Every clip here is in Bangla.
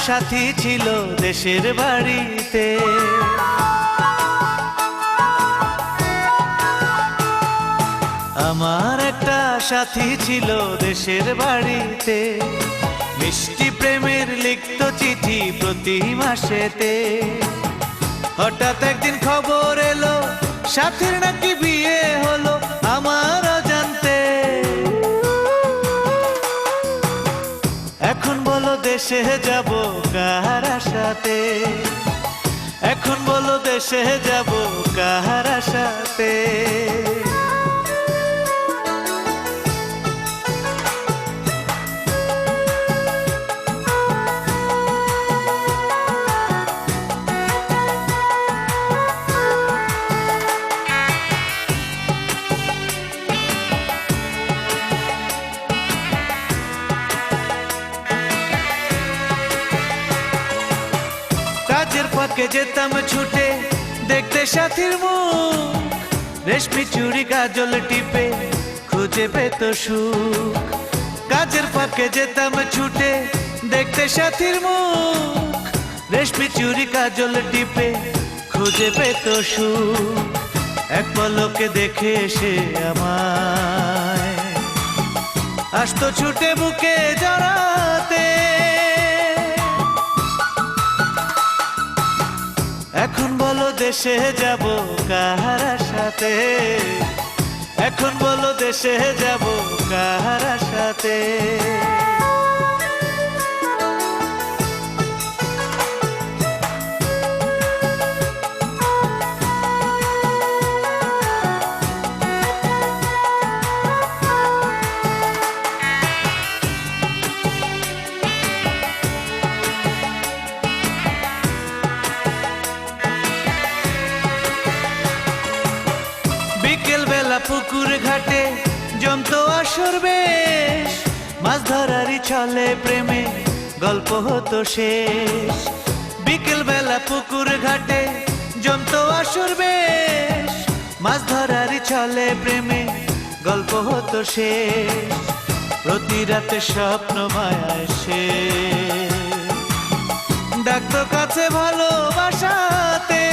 সাথী ছিল দেশের বাড়িতে। আমার একটা সাথী ছিল দেশের বাড়িতে, মিষ্টি প্রেমের লিখত চিঠি প্রতি মাসেতে। হঠাৎ একদিন খবর এলো সাথীর নাকি বিয়ে হলো আমার অজান্তে। এখন বলো দেশে যাব কার আশাতে, এখন বলো দেশে যাব কার আশাতে। কাজের ফাঁকে যেতাম ছুটে দেখতে সাথীর মুখ, রেশমি চুড়ি কাজল টিপে খুঁজে পেত সুখ। কাজের ফাঁকে যেতাম ছুটে দেখতে সাথীর মুখ, রেশমি চুড়ি কাজল টিপে খুঁজে পেত সুখ। এক পলকে দেখে এসে আমায় আসতো ছুটে বুকে জড়াতে। এখন বলো দেশে যাব কার আশাতে, এখন বলো দেশে যাব কার আশাতে। বিকেল বেলা পুকুর ঘাটে জমতো আসর বেশ, মাছ ধরারই ছলে প্রেমে গল্প হতো শেষ। বিকেল বেলা পুকুর ঘাটে জমতো আসর বেশ, মাছ ধরারই ছলে প্রেমে গল্প হতো শেষ। প্রতি রাতে স্বপ্ন মায়ায় সে ডাকতো কাছে ভালোবাসাতে।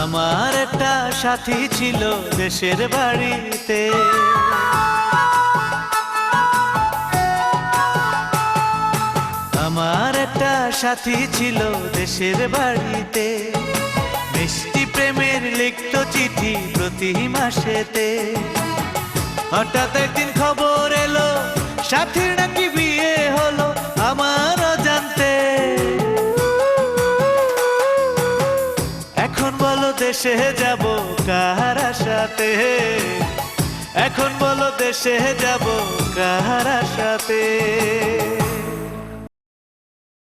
আমার একটা সাথী ছিল দেশের বাড়িতে, আমার একটা সাথী ছিল দেশের বাড়িতে, মিষ্টি প্রেমের লিখত চিঠি প্রতি মাসেতে। হঠাৎ একদিন খবর এলো সাথীর নাকি বিয়ে হলো আমার অজান্তে। এখন বলো দেশে যাব কার আশাতে, এখন বলো দেশে যাব কার আশাতে।